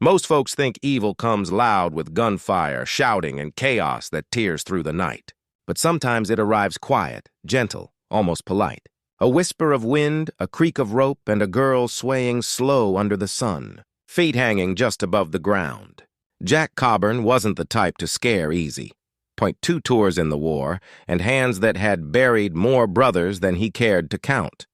Most folks think evil comes loud with gunfire, shouting, and chaos that tears through the night. But sometimes it arrives quiet, gentle, almost polite. A whisper of wind, a creak of rope, and a girl swaying slow under the sun, feet hanging just above the ground. Jack Coburn wasn't the type to scare easy. Point 2 tours in the war, and hands that had buried more brothers than he cared to count.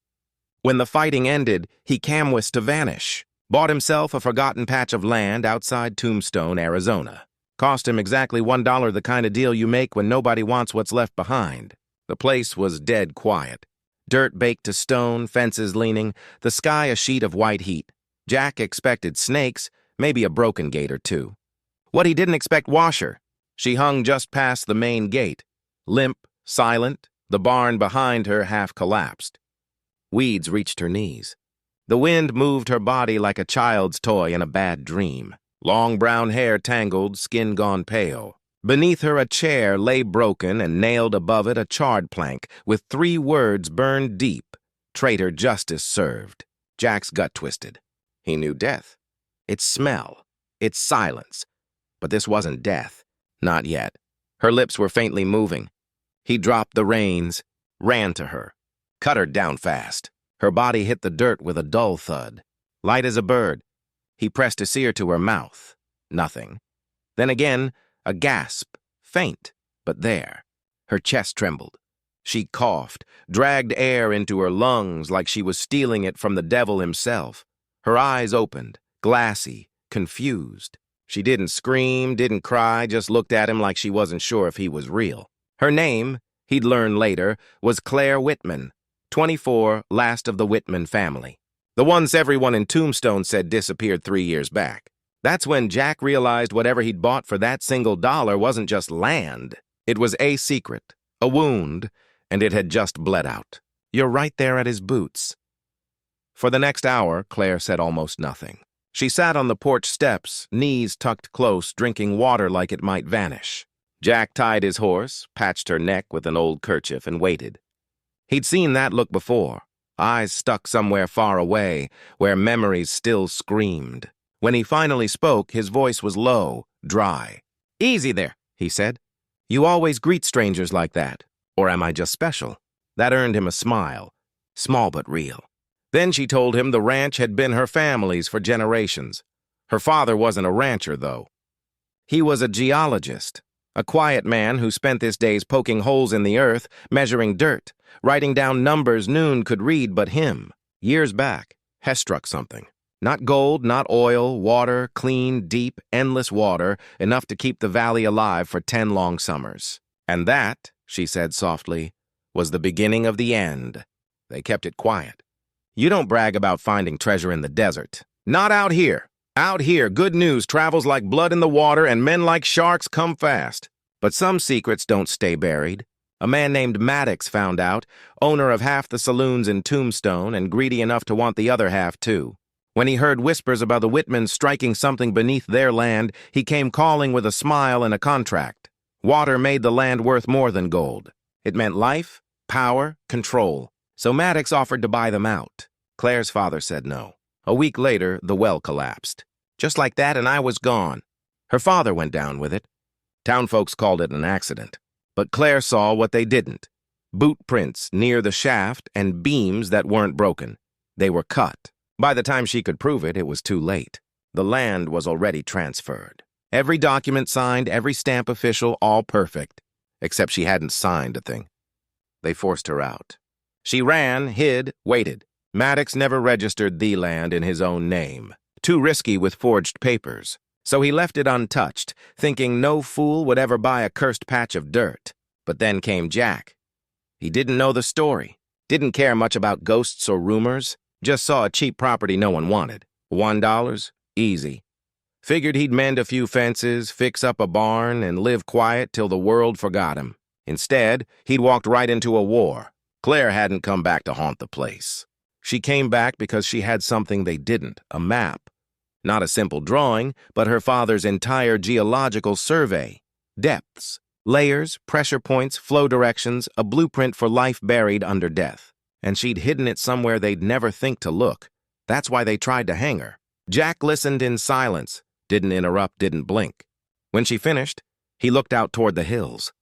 When the fighting ended, he canvassed to vanish. Bought himself a forgotten patch of land outside Tombstone, Arizona. Cost him exactly $1, the kind of deal you make when nobody wants what's left behind. The place was dead quiet. Dirt baked to stone, fences leaning, the sky a sheet of white heat. Jack expected snakes, maybe a broken gate or two. What he didn't expect, Washer. She hung just past the main gate. Limp, silent, the barn behind her half collapsed. Weeds reached her knees. The wind moved her body like a child's toy in a bad dream. Long brown hair tangled, skin gone pale. Beneath her a chair lay broken, and nailed above it a charred plank with 3 words burned deep: "Traitor justice served." Jack's gut twisted. He knew death. Its smell. Its silence. But this wasn't death. Not yet. Her lips were faintly moving. He dropped the reins, ran to her, cut her down fast. Her body hit the dirt with a dull thud. Light as a bird. He pressed his ear to her mouth. Nothing. Then again, a gasp, faint, but there. Her chest trembled. She coughed, dragged air into her lungs like she was stealing it from the devil himself. Her eyes opened, glassy, confused. She didn't scream, didn't cry, just looked at him like she wasn't sure if he was real. Her name, he'd learn later, was Claire Whitman, 24, last of the Whitman family. The ones everyone in Tombstone said disappeared 3 years back. That's when Jack realized whatever he'd bought for that single dollar wasn't just land. It was a secret, a wound, and it had just bled out. You're right there at his boots. For the next hour, Claire said almost nothing. She sat on the porch steps, knees tucked close, drinking water like it might vanish. Jack tied his horse, patched her neck with an old kerchief, and waited. He'd seen that look before, eyes stuck somewhere far away, where memories still screamed. When he finally spoke, his voice was low, dry. "Easy there," he said. "You always greet strangers like that. Or am I just special?" That earned him a smile, small but real. Then she told him the ranch had been her family's for generations. Her father wasn't a rancher, though. He was a geologist, a quiet man who spent his days poking holes in the earth, measuring dirt, writing down numbers noon could read but him. Years back, Hess struck something. Not gold, not oil, water, clean, deep, endless water, enough to keep the valley alive for 10 long summers. And that, she said softly, was the beginning of the end. They kept it quiet. You don't brag about finding treasure in the desert. Not out here. Out here, good news travels like blood in the water, and men like sharks come fast. But some secrets don't stay buried. A man named Maddox found out, owner of half the saloons in Tombstone, and greedy enough to want the other half, too. When he heard whispers about the Whitmans striking something beneath their land, he came calling with a smile and a contract. Water made the land worth more than gold. It meant life, power, control. So Maddox offered to buy them out. Claire's father said no. A week later, the well collapsed. Just like that, and I was gone. Her father went down with it. Town folks called it an accident. But Claire saw what they didn't. Boot prints near the shaft and beams that weren't broken. They were cut. By the time she could prove it, it was too late. The land was already transferred. Every document signed, every stamp official, all perfect. Except she hadn't signed a thing. They forced her out. She ran, hid, waited. Maddox never registered the land in his own name. Too risky with forged papers. So he left it untouched, thinking no fool would ever buy a cursed patch of dirt. But then came Jack. He didn't know the story. Didn't care much about ghosts or rumors. Just saw a cheap property no one wanted. $1? Easy. Figured he'd mend a few fences, fix up a barn, and live quiet till the world forgot him. Instead, he'd walked right into a war. Claire hadn't come back to haunt the place. She came back because she had something they didn't, a map. Not a simple drawing, but her father's entire geological survey. Depths, layers, pressure points, flow directions, a blueprint for life buried under death. And she'd hidden it somewhere they'd never think to look. That's why they tried to hang her. Jack listened in silence, didn't interrupt, didn't blink. When she finished, he looked out toward the hills.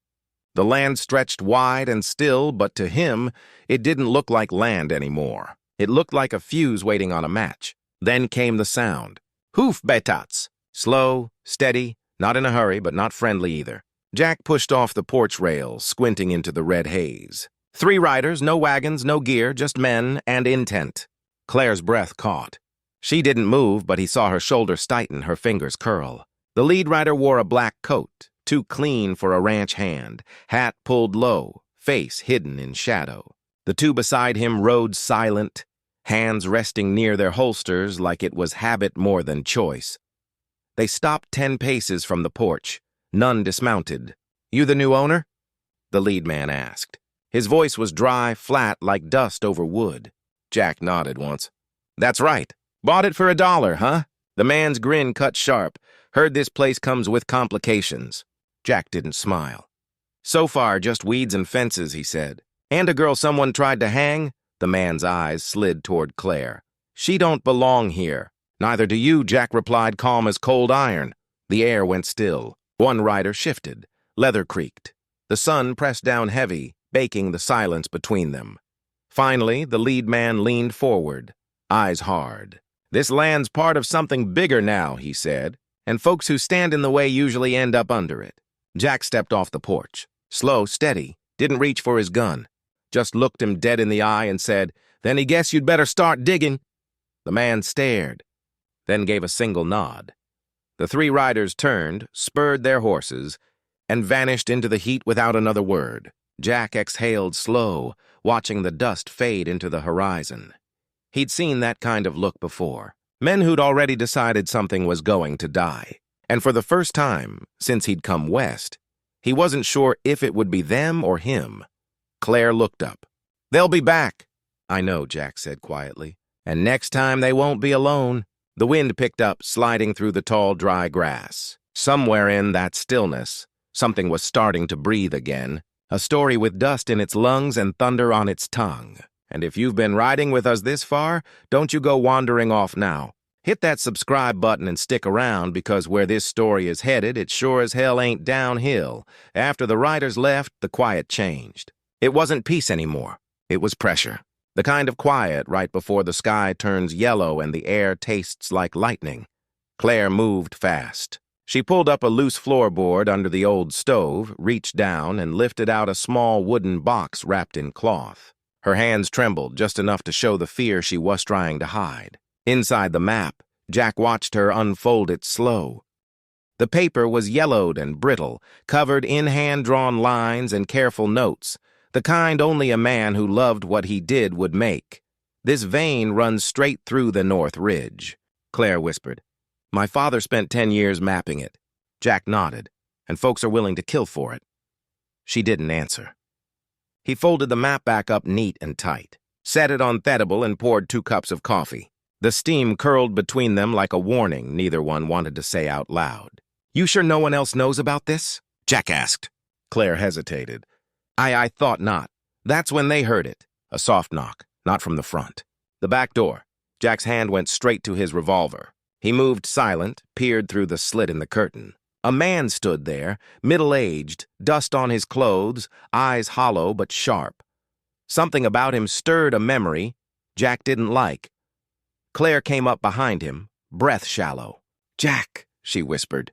The land stretched wide and still, but to him, it didn't look like land anymore. It looked like a fuse waiting on a match. Then came the sound. Hoof betats. Slow, steady, not in a hurry, but not friendly either. Jack pushed off the porch rail, squinting into the red haze. 3 riders, no wagons, no gear, just men and intent. Claire's breath caught. She didn't move, but he saw her shoulders tighten, her fingers curl. The lead rider wore a black coat, too clean for a ranch hand, hat pulled low, face hidden in shadow. The 2 beside him rode silent, hands resting near their holsters like it was habit more than choice. They stopped 10 paces from the porch. None dismounted. "You the new owner?" the lead man asked. His voice was dry, flat, like dust over wood. Jack nodded once. "That's right. Bought it for $1, huh?" The man's grin cut sharp. "Heard this place comes with complications." Jack didn't smile. "So far, just weeds and fences," he said. "And a girl someone tried to hang?" The man's eyes slid toward Claire. "She don't belong here." "Neither do you," Jack replied, calm as cold iron. The air went still. One rider shifted. Leather creaked. The sun pressed down heavy, baking the silence between them. Finally, the lead man leaned forward, eyes hard. "This land's part of something bigger now," he said, "and folks who stand in the way usually end up under it." Jack stepped off the porch. Slow, steady, didn't reach for his gun. Just looked him dead in the eye and said, "Then he guess you'd better start digging." The man stared, then gave a single nod. The 3 riders turned, spurred their horses, and vanished into the heat without another word. Jack exhaled slow, watching the dust fade into the horizon. He'd seen that kind of look before. Men who'd already decided something was going to die. And for the first time, since he'd come west, he wasn't sure if it would be them or him. Claire looked up. "They'll be back." "I know," Jack said quietly. "And next time they won't be alone." The wind picked up, sliding through the tall, dry grass. Somewhere in that stillness, something was starting to breathe again, a story with dust in its lungs and thunder on its tongue. And if you've been riding with us this far, don't you go wandering off now. Hit that subscribe button and stick around, because where this story is headed, it sure as hell ain't downhill. After the riders left, the quiet changed. It wasn't peace anymore. It was pressure. The kind of quiet right before the sky turns yellow and the air tastes like lightning. Claire moved fast. She pulled up a loose floorboard under the old stove, reached down, and lifted out a small wooden box wrapped in cloth. Her hands trembled just enough to show the fear she was trying to hide. Inside the map, Jack watched her unfold it slow. The paper was yellowed and brittle, covered in hand-drawn lines and careful notes, the kind only a man who loved what he did would make. "This vein runs straight through the North Ridge," Claire whispered. "My father spent 10 years mapping it." Jack nodded. "And folks are willing to kill for it." She didn't answer. He folded the map back up neat and tight, set it on the table, and poured 2 cups of coffee. The steam curled between them like a warning neither one wanted to say out loud. "You sure no one else knows about this?" Jack asked. Claire hesitated. I thought not. That's when they heard it. A soft knock, not from the front. The back door. Jack's hand went straight to his revolver. He moved silent, peered through the slit in the curtain. A man stood there, middle-aged, dust on his clothes, eyes hollow but sharp. Something about him stirred a memory Jack didn't like. Claire came up behind him, breath shallow. "Jack," she whispered.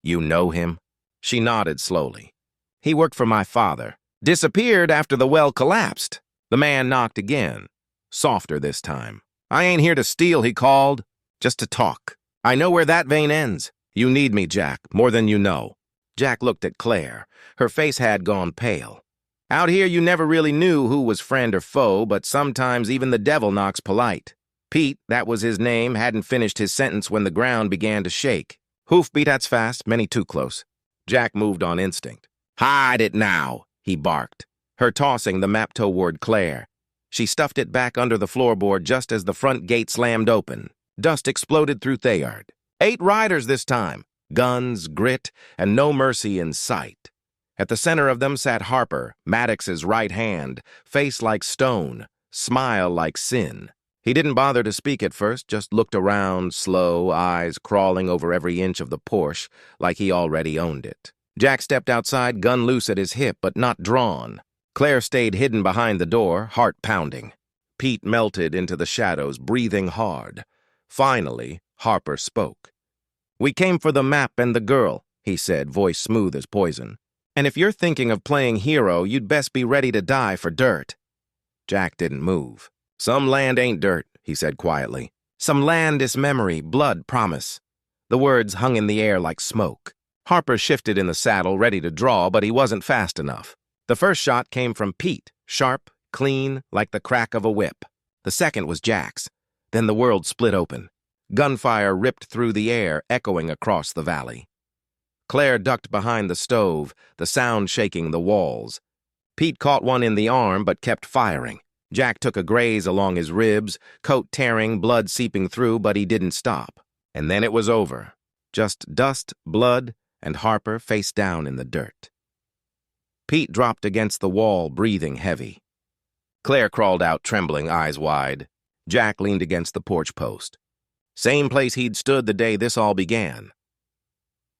"You know him?" She nodded slowly. "He worked for my father. Disappeared after the well collapsed." The man knocked again, softer this time. "I ain't here to steal," he called, "just to talk. I know where that vein ends. You need me, Jack, more than you know." Jack looked at Claire. Her face had gone pale. "Out here you never really knew who was friend or foe, but sometimes even the devil knocks polite. Pete, that was his name, hadn't finished his sentence when the ground began to shake. Hoof beat that's fast, many too close." Jack moved on instinct. "Hide it now," he barked, her tossing the map toward Claire. She stuffed it back under the floorboard just as the front gate slammed open. Dust exploded through Thayard. 8 riders this time, guns, grit, and no mercy in sight. At the center of them sat Harper, Maddox's right hand, face like stone, smile like sin. He didn't bother to speak at first, just looked around, slow, eyes crawling over every inch of the Porsche, like he already owned it. Jack stepped outside, gun loose at his hip, but not drawn. Claire stayed hidden behind the door, heart pounding. Pete melted into the shadows, breathing hard. Finally, Harper spoke. "We came for the map and the girl," he said, voice smooth as poison. "And if you're thinking of playing hero, you'd best be ready to die for dirt." Jack didn't move. "Some land ain't dirt," he said quietly. "Some land is memory, blood, promise." The words hung in the air like smoke. Harper shifted in the saddle, ready to draw, but he wasn't fast enough. The first shot came from Pete, sharp, clean, like the crack of a whip. The second was Jack's. Then the world split open. Gunfire ripped through the air, echoing across the valley. Claire ducked behind the stove, the sound shaking the walls. Pete caught one in the arm, but kept firing. Jack took a graze along his ribs, coat tearing, blood seeping through, but he didn't stop. And then it was over. Just dust, blood, and Harper face down in the dirt. Pete dropped against the wall, breathing heavy. Claire crawled out, trembling, eyes wide. Jack leaned against the porch post. Same place he'd stood the day this all began.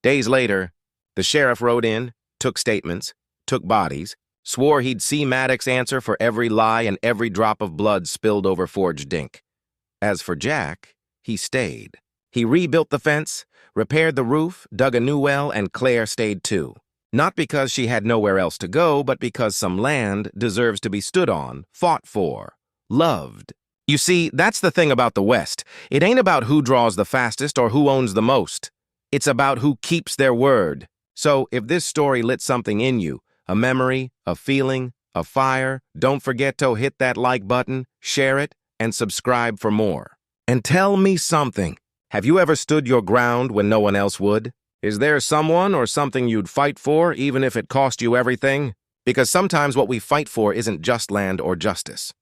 Days later, the sheriff rode in, took statements, took bodies, swore he'd see Maddox answer for every lie and every drop of blood spilled over forged ink. As for Jack, he stayed. He rebuilt the fence, repaired the roof, dug a new well, and Claire stayed too. Not because she had nowhere else to go, but because some land deserves to be stood on, fought for, loved. You see, that's the thing about the West. It ain't about who draws the fastest or who owns the most. It's about who keeps their word. So if this story lit something in you, a memory, a feeling, a fire, don't forget to hit that like button, share it, and subscribe for more. And tell me something. Have you ever stood your ground when no one else would? Is there someone or something you'd fight for, even if it cost you everything? Because sometimes what we fight for isn't just land or justice.